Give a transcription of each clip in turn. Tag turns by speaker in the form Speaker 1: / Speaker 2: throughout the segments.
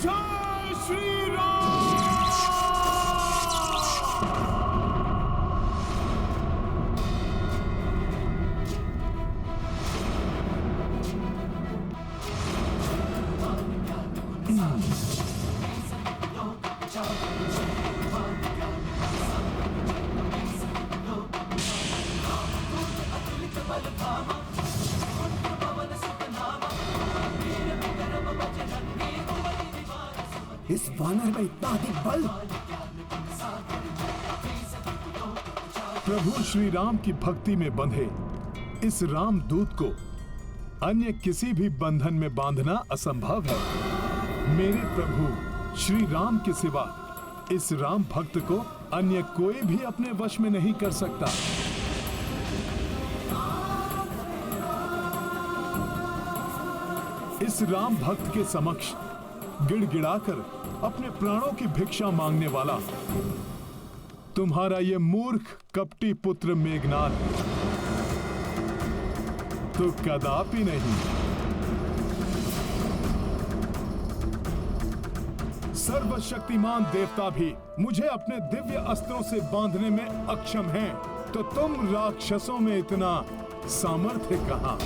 Speaker 1: जय श्री राम।
Speaker 2: इस वानर में इतना अधिक बल।
Speaker 1: प्रभु श्री राम की भक्ति में बंधे इस रामदूत को अन्य किसी भी बंधन में बांधना असंभव है। मेरे प्रभु श्री राम के सिवा इस राम भक्त को अन्य कोई भी अपने वश में नहीं कर सकता। इस राम भक्त के समक्ष गिड़गिड़ाकर अपने प्राणों की भिक्षा मांगने वाला तुम्हारा ये मूर्ख कपटी पुत्र मेघनाद तो कदापि नहीं। सर्वशक्तिमान देवता भी मुझे अपने दिव्य अस्त्रों से बांधने में अक्षम हैं, तो तुम राक्षसों में इतना सामर्थ्य कहां?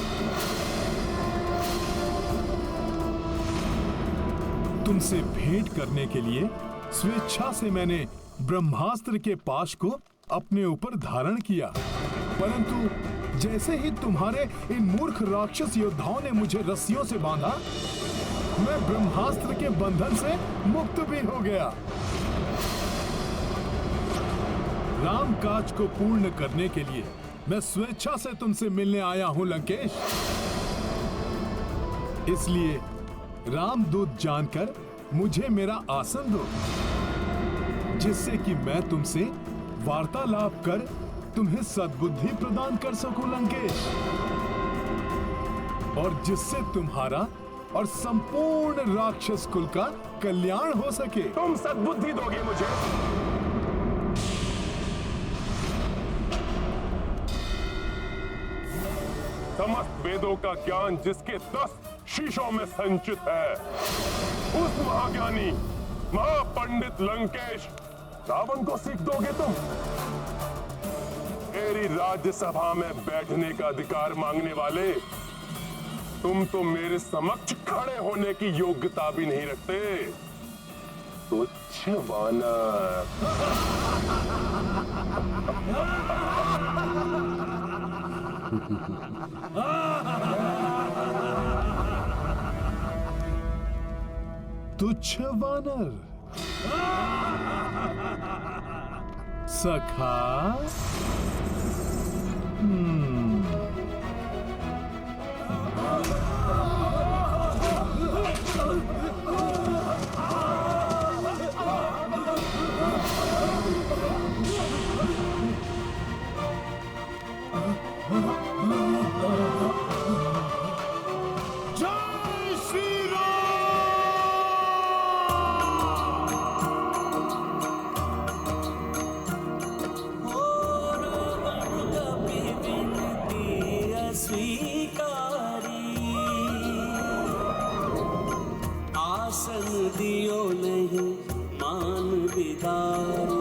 Speaker 1: तुमसे भेंट करने के लिए स्वेच्छा से मैंने ब्रह्मास्त्र के पाश को अपने ऊपर धारण किया, परंतु जैसे ही तुम्हारे इन मूर्ख राक्षस योद्धाओं ने मुझे रस्सियों से बांधा, मैं ब्रह्मास्त्र के बंधन से मुक्त भी हो गया। राम काज को पूर्ण करने के लिए मैं स्वेच्छा से तुमसे मिलने आया हूं लंकेश। इसलिए रामदूत जानकर मुझे मेरा आसन दो, जिससे कि मैं तुमसे वार्तालाप कर तुम्हें सद्बुद्धि प्रदान कर सकूं लंकेश, और जिससे तुम्हारा और संपूर्ण राक्षस कुल का कल्याण हो सके।
Speaker 3: तुम सद्बुद्धि दोगे मुझे? समस्त वेदों का ज्ञान जिसके 10 शीशों में संचित है, उस महाज्ञानी महापंडित लंकेश रावण को सीख दोगे तुम? मेरी राज्यसभा में बैठने का अधिकार मांगने वाले तुम तो मेरे समक्ष खड़े होने की योग्यता भी नहीं रखते। तुच्छ वानर।
Speaker 1: तुच्छ वानर सखा।
Speaker 2: जय श्री राम।
Speaker 4: आसन दियो नहीं मान बिदारी,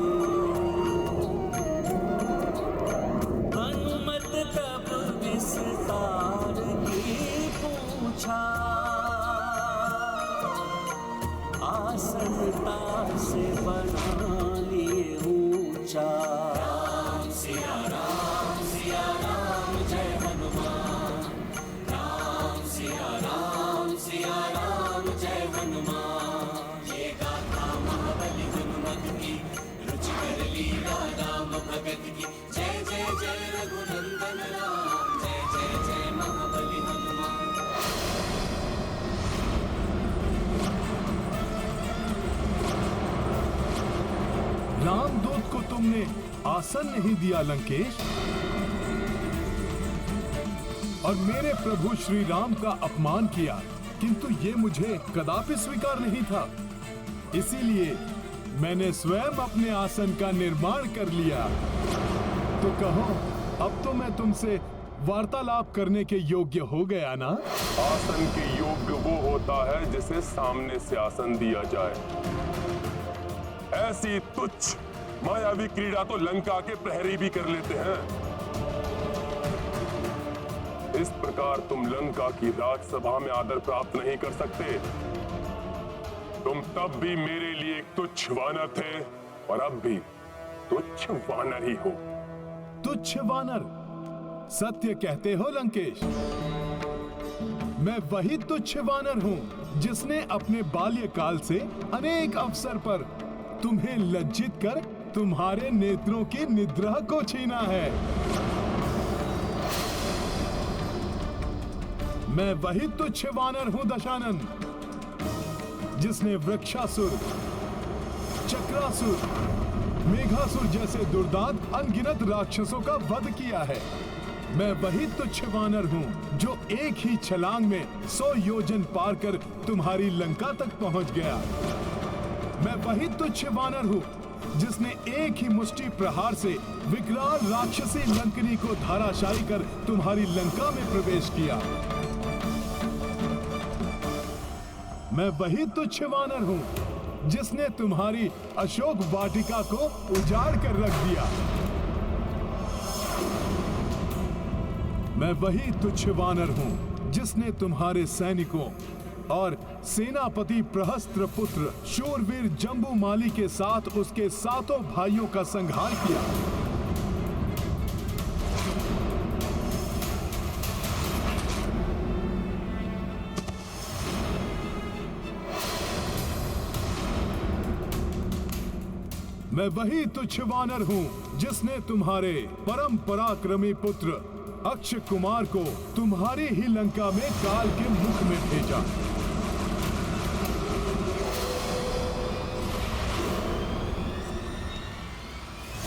Speaker 4: हनुमत तब विस्तार की पूछा, आसन तार से बना लिए ऊंचा। राम सिया राम जय हनुमान, राम सिया राम जय हनुमान। ये गाथा महाबली हनुमत की, रुचि कर लीला राम भगत की। जय जय जय रघुनंदन राम, जय जय जय महाबली हनुमान।
Speaker 1: रामदूत को तुमने आसन नहीं दिया लंकेश, और मेरे प्रभु श्री राम का अपमान किया, किंतु ये मुझे कदापि स्वीकार नहीं था। इसीलिए मैंने स्वयं अपने आसन का निर्माण कर लिया। तो कहो, अब तो मैं तुमसे वार्तालाप करने के योग्य हो गया ना?
Speaker 3: आसन के योग्य वो होता है जिसे सामने से आसन दिया जाए। ऐसी तुच्छ मायावी क्रीड़ा तो लंका के प्रहरी भी कर लेते हैं। इस प्रकार तुम लंका की राजसभा में आदर प्राप्त नहीं कर सकते। तुम तब भी मेरे लिए एक तुच्छ वानर थे और अब भी तुच्छ वानर ही हो।
Speaker 1: तुच्छ वानर? सत्य कहते हो लंकेश। मैं वही तुच्छ वानर हूं जिसने अपने बाल्यकाल से अनेक अवसर पर तुम्हें लज्जित कर तुम्हारे नेत्रों की निद्रा को छीना है। मैं वही तुच्छ वानर हूं दशानन, जिसने वृक्षासुर, चक्रासुर, मेघासुर जैसे दुर्दांत अनगिनत राक्षसों का वध किया है। मैं वही तुच्छ वानर हूं जो एक ही छलांग में 100 योजन पार कर तुम्हारी लंका तक पहुंच गया। मैं वही तुच्छ वानर हूं जिसने एक ही मुष्टि प्रहार से विकराल राक्षसी लंकनी को धाराशायी कर तुम्हारी लंका में प्रवेश किया। मैं वही तुच्छ वानर हूं जिसने तुम्हारी अशोक वाटिका को उजाड़ कर रख दिया। मैं वही तुच्छ वानर हूं जिसने तुम्हारे सैनिकों और सेनापति प्रहस्त्र पुत्र शूरवीर जम्बूमाली के साथ उसके 7 भाइयों का संहार किया। मैं वही तुच्छ वानर हूं जिसने तुम्हारे परम पराक्रमी पुत्र अक्ष कुमार को तुम्हारी ही लंका में काल के मुख में भेजा।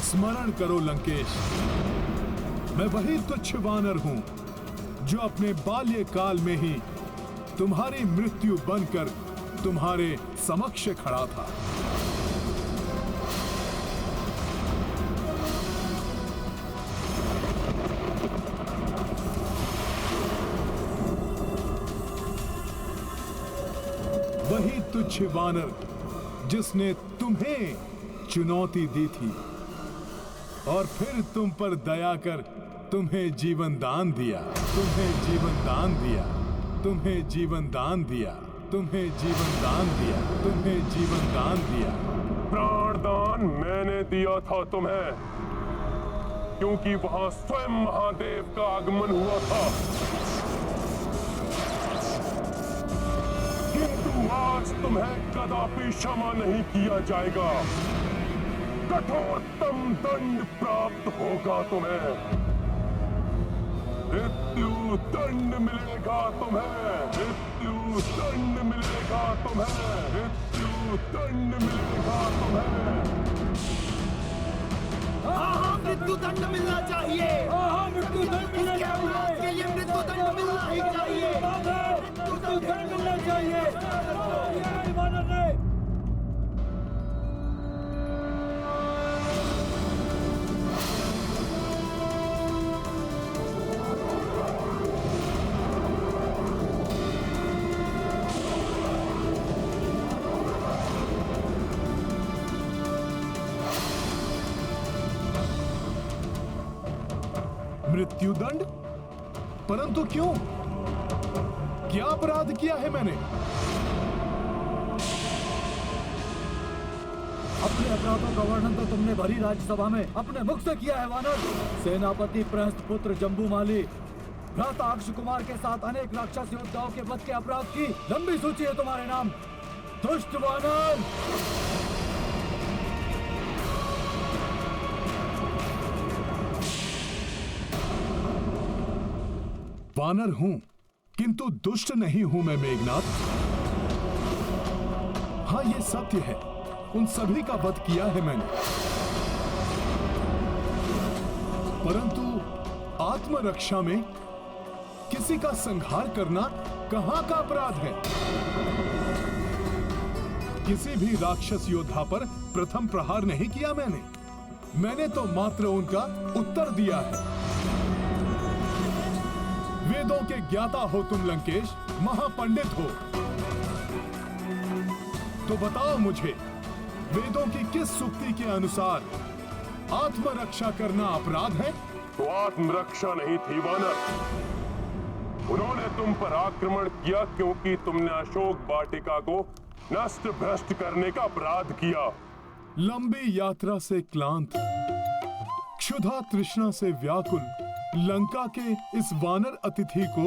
Speaker 1: स्मरण करो लंकेश, मैं वही तुच्छ वानर हूं जो अपने बाल्यकाल में ही तुम्हारी मृत्यु बनकर तुम्हारे समक्ष खड़ा था। वही तुच्छ वानर जिसने तुम्हें चुनौती दी थी और फिर तुम पर दया कर तुम्हें जीवन दान दिया, तुम्हें जीवन दान दिया, तुम्हें जीवन दान दिया, तुम्हें जीवन दान दिया, तुम्हें जीवन दान दिया।
Speaker 3: प्राण दान मैंने दिया था तुम्हें, क्योंकि वहां स्वयं महादेव का आगमन हुआ था। किंतु आज तुम्हें कदापि क्षमा नहीं किया जाएगा। कठोरतम दंड प्राप्त होगा तुम्हें। मृत्यु दंड मिलेगा तुम्हें, मृत्यु दंड मिलेगा तुम्हें, मृत्यु दंड मिलेगा तुम्हें।
Speaker 2: हाँ, मृत्यु दंड मिलना चाहिए। मृत्यु दंड मिलना चाहिए। के लिए मृत्यु दंड मिलना ही चाहिए। मृत्यु दंड मिलना चाहिए।
Speaker 1: मृत्युदंड? परंतु क्यों? क्या अपराध किया है मैंने?
Speaker 5: अपने अपराधों का वर्णन तो तुमने भरी राज्यसभा में अपने मुख से किया है वानर। सेनापति प्रहस्त पुत्र जम्बूमाली, भ्राता अक्ष कुमार के साथ अनेक राक्षस योद्धाओं के वध के अपराध की लंबी सूची है तुम्हारे नाम। दुष्ट वानर!
Speaker 1: वानर हूं, किंतु दुष्ट नहीं हूं मैं मेघनाथ। हाँ, ये सत्य है, उन सभी का वध किया है मैंने, परंतु आत्मरक्षा में किसी का संहार करना कहां का अपराध है? किसी भी राक्षस योद्धा पर प्रथम प्रहार नहीं किया मैंने तो मात्र उनका उत्तर दिया है। वेदों के ज्ञाता हो तुम लंकेश, महापंडित हो। तो बताओ मुझे, वेदों की किस सूक्ति के अनुसार आत्मरक्षा करना अपराध है?
Speaker 3: तो आत्मरक्षा नहीं थी वानर। उन्होंने तुम पर आक्रमण किया क्योंकि तुमने अशोक वाटिका को नष्ट भ्रष्ट करने का अपराध किया।
Speaker 1: लंबी यात्रा से क्लांत, क्षुधा तृष्णा से व्याकुल लंका के इस वानर अतिथि को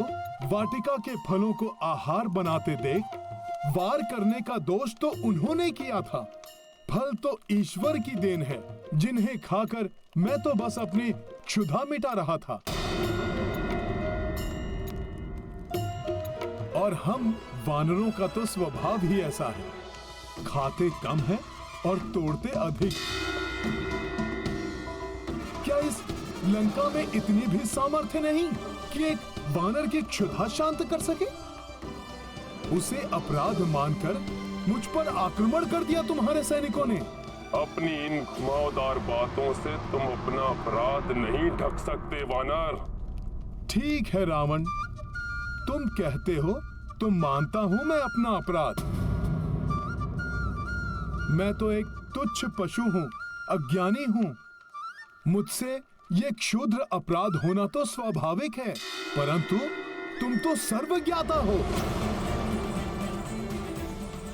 Speaker 1: वाटिका के फलों को आहार बनाते देख वार करने का दोष तो उन्होंने किया था। फल तो ईश्वर की देन है, जिन्हें खाकर मैं तो बस अपनी क्षुधा मिटा रहा था। और हम वानरों का तो स्वभाव ही ऐसा है, खाते कम है और तोड़ते अधिक। क्या इस लंका में इतनी भी सामर्थ्य नहीं कि एक वानर की क्षुधा शांत कर सके? उसे अपराध मानकर मुझ पर आक्रमण कर दिया तुम्हारे सैनिकों ने।
Speaker 3: अपनी इन घुमावदार बातों से तुम अपना अपराध नहीं ढक सकते वानर।
Speaker 1: ठीक है रावण, तुम कहते हो तो मानता हूं मैं अपना अपराध। मैं तो एक तुच्छ पशु हूं, अज्ञानी हूं। मुझसे ये क्षुद्र अपराध होना तो स्वाभाविक है, परंतु तुम तो सर्वज्ञाता हो,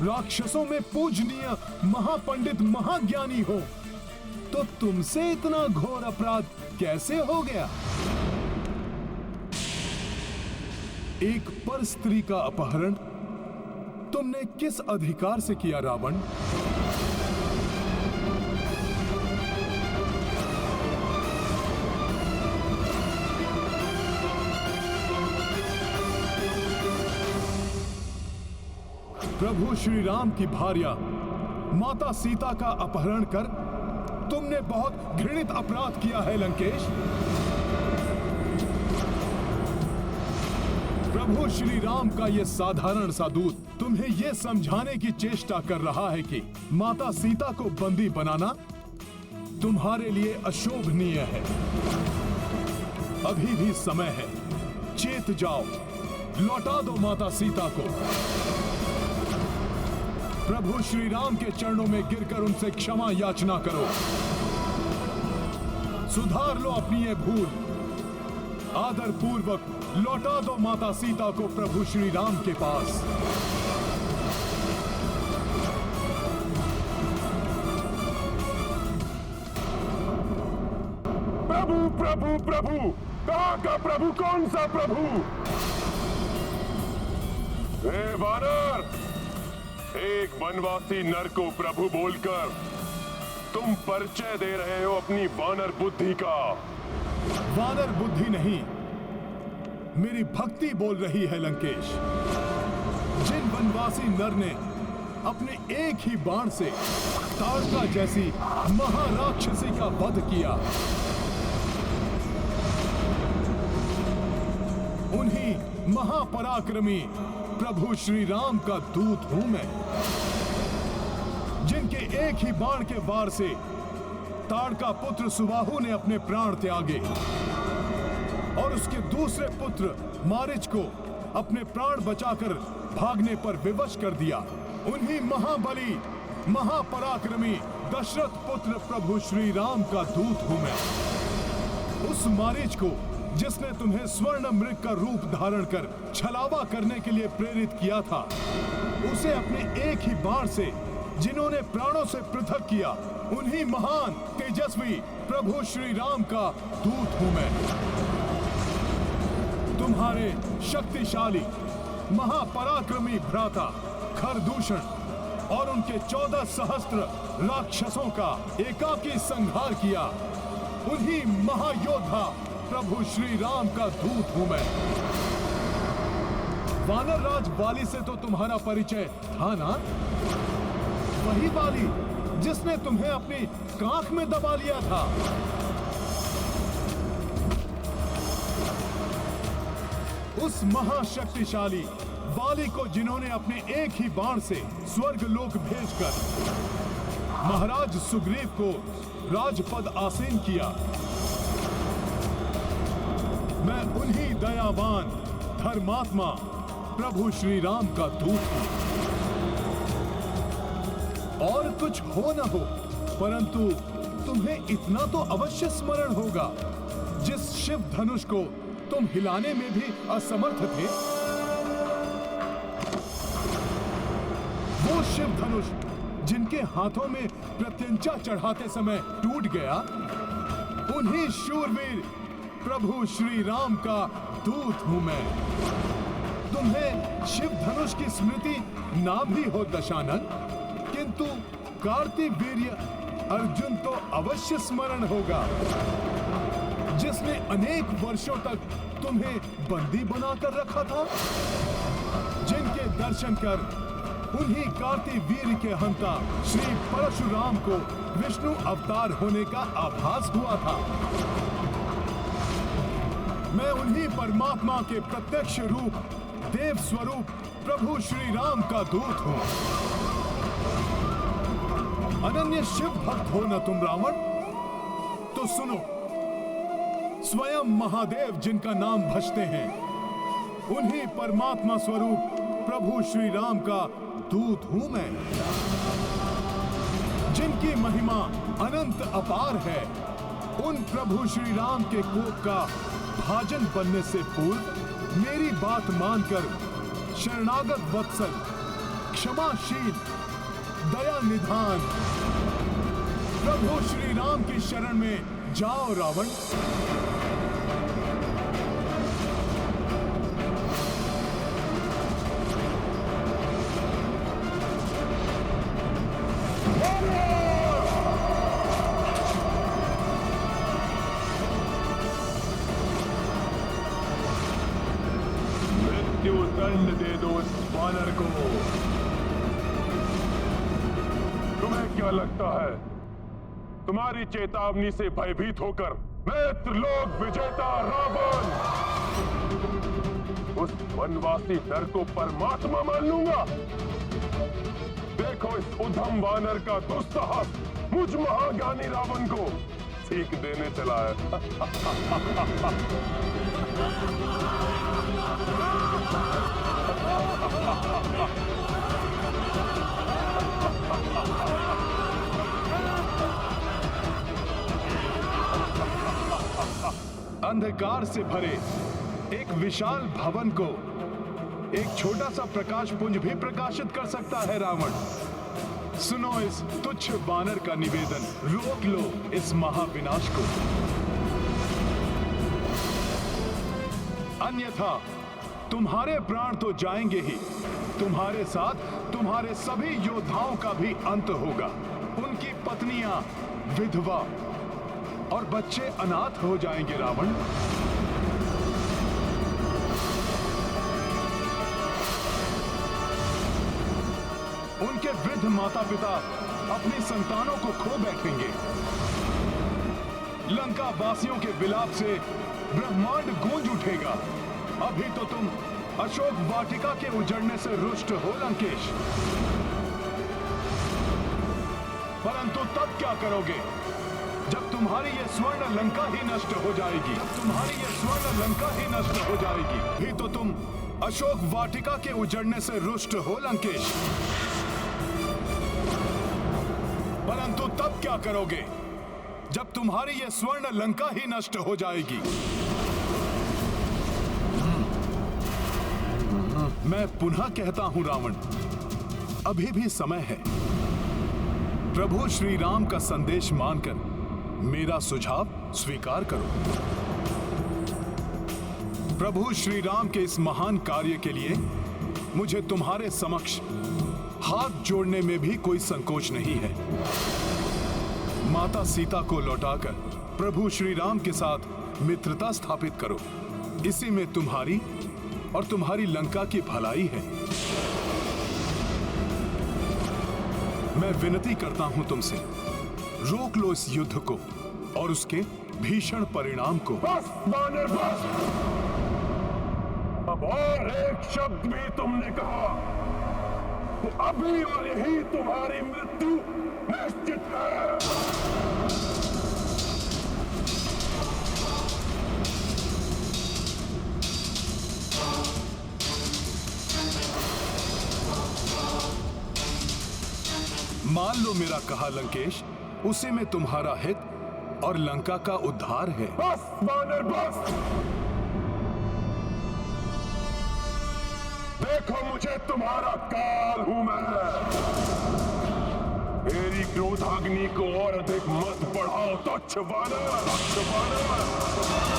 Speaker 1: राक्षसों में पूजनीय महापंडित महाज्ञानी हो, तो तुमसे इतना घोर अपराध कैसे हो गया? एक पर स्त्री का अपहरण तुमने किस अधिकार से किया रावण? प्रभु श्री राम की भार्या माता सीता का अपहरण कर तुमने बहुत घृणित अपराध किया है लंकेश। प्रभु श्री राम का यह साधारण सा दूत तुम्हें यह समझाने की चेष्टा कर रहा है कि माता सीता को बंदी बनाना तुम्हारे लिए अशोभनीय है। अभी भी समय है, चेत जाओ, लौटा दो माता सीता को। प्रभु श्री राम के चरणों में गिरकर उनसे क्षमा याचना करो। सुधार लो अपनी ये भूल। आदर पूर्वक लौटा दो माता सीता को प्रभु श्री राम के पास।
Speaker 3: प्रभु प्रभु प्रभु, कहाँ का प्रभु? कौन सा प्रभु? हे वानर, एक वनवासी नर को प्रभु बोलकर तुम परिचय दे रहे हो अपनी वानर बुद्धि का।
Speaker 1: वानर बुद्धि नहीं, मेरी भक्ति बोल रही है लंकेश। जिन वनवासी नर ने अपने एक ही बाण से ताड़का जैसी महाराक्षसी का वध किया, उन्हीं महापराक्रमी प्रभु श्री राम का दूत हूं मैं, जिनके एक ही बाण के वार से ताड़का पुत्र सुबाहु ने अपने प्राण त्यागे और उसके दूसरे पुत्र मारीच को अपने प्राण बचाकर भागने पर विवश कर दिया। उन्हीं महाबली महापराक्रमी दशरथ पुत्र प्रभु श्री राम का दूत हूं मैं। उस मारीच को जिसने तुम्हें स्वर्ण मृग का रूप धारण कर छलावा करने के लिए प्रेरित किया था, उसे अपने एक ही बाण से जिन्होंने प्राणों से पृथक किया, उन्हीं महान तेजस्वी प्रभु श्री राम का दूत हूं मैं। तुम्हारे शक्तिशाली महापराक्रमी भ्राता खरदूषण और उनके 14 सहस्त्र राक्षसों का एकाकी संहार किया, उन्हीं महायोद्धा प्रभु श्री राम का दूत हूं मैं। वानर राज वाली से तो तुम्हारा परिचय था ना? वही वाली जिसने तुम्हें अपनी कांख में दबा लिया था। उस महाशक्तिशाली वाली को जिन्होंने अपने एक ही बाण से स्वर्ग लोक भेजकर महाराज सुग्रीव को राजपद आसीन किया। मैं उन्हीं दयावान धर्मात्मा प्रभु श्री राम का दूत हूं। और कुछ हो न हो, परंतु तुम्हें इतना तो अवश्य स्मरण होगा, जिस शिव धनुष को तुम हिलाने में भी असमर्थ थे, वो शिव धनुष जिनके हाथों में प्रत्यंचा चढ़ाते समय टूट गया, उन्हीं शूरवीर प्रभु श्री राम का दूत हूं मैं। तुम्हें शिव धनुष की स्मृति ना भी हो दशानन, किंतु कार्तिवीर्य अर्जुन तो अवश्य स्मरण होगा, जिसने अनेक वर्षों तक तुम्हें बंदी बनाकर रखा था, जिनके दर्शन कर उन्हीं कार्तिवीर्य के हंता श्री परशुराम को विष्णु अवतार होने का आभास हुआ था। मैं उन्हीं परमात्मा के प्रत्यक्ष रूप देव स्वरूप प्रभु श्री राम का दूत हूं। अनन्य शिव भक्त हो न तुम रावण, तो सुनो, स्वयं महादेव जिनका नाम भजते हैं, उन्हीं परमात्मा स्वरूप प्रभु श्री राम का दूत हूं मैं। जिनकी महिमा अनंत अपार है, उन प्रभु श्री राम के कोप का भाजन बनने से पूर्व मेरी बात मानकर शरणागत वत्सल, क्षमाशील, दया निधान प्रभु श्री राम की शरण में जाओ रावण।
Speaker 3: मृत्यु दंड दे दो इस वानर को। तुम्हें क्या लगता है, तुम्हारी चेतावनी से भयभीत होकर मैं त्रिलोक विजेता रावण उस वनवासी नर को परमात्मा मान लूंगा? देखो इस उद्धम वानर का दुस्साहस मुझ महाज्ञानी रावण को सीख देने चला है।
Speaker 1: अंधकार से भरे एक विशाल भवन को एक छोटा सा प्रकाश पुंज भी प्रकाशित कर सकता है रावण। सुनो इस तुच्छ वानर का निवेदन, रोक लो इस महाविनाश को, अन्यथा तुम्हारे प्राण तो जाएंगे ही, तुम्हारे साथ तुम्हारे सभी योद्धाओं का भी अंत होगा। उनकी पत्नियां विधवा और बच्चे अनाथ हो जाएंगे रावण। उनके वृद्ध माता पिता अपनी संतानों को खो बैठेंगे। लंका वासियों के विलाप से ब्रह्मांड गूंज उठेगा। अभी तो तुम अशोक वाटिका के उजड़ने से रुष्ट हो लंकेश, परंतु तब क्या करोगे जब तुम्हारी ये स्वर्ण लंका ही नष्ट हो जाएगी? जब तुम्हारी ये स्वर्ण लंका ही नष्ट हो जाएगी, भी तो तुम अशोक वाटिका के उजड़ने से रुष्ट हो लंकेश, परंतु तब क्या करोगे जब तुम्हारी ये स्वर्ण लंका ही नष्ट हो जाएगी? मैं पुनः कहता हूं रावण, अभी भी समय है। प्रभु श्री राम का संदेश मानकर मेरा सुझाव स्वीकार करो। प्रभु श्री राम के इस महान कार्य के लिए मुझे तुम्हारे समक्ष हाथ जोड़ने में भी कोई संकोच नहीं है। माता सीता को लौटाकर प्रभु श्री राम के साथ मित्रता स्थापित करो। इसी में तुम्हारी और तुम्हारी लंका की भलाई है। मैं विनती करता हूं तुमसे, रोक लो इस युद्ध को और उसके भीषण परिणाम को।
Speaker 3: बस वानर बस, अब और एक शब्द भी तुमने कहा तो अभी और यही तुम्हारी मृत्यु निश्चित है।
Speaker 1: मान लो मेरा कहा लंकेश, उसी में तुम्हारा हित और लंका का उद्धार है।
Speaker 3: बस वानर बस। देखो मुझे तुम्हारा काल हूं मैं। मेरी क्रोधाग्नि को और अधिक मत बढ़ाओ तुच्छ वानर, तुच्छ वानर।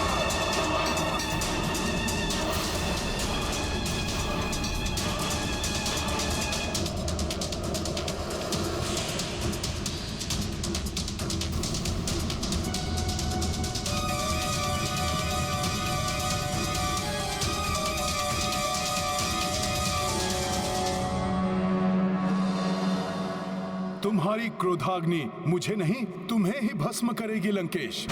Speaker 1: तुम्हारी क्रोधाग्नि मुझे नहीं, तुम्हें ही भस्म करेगी लंकेश।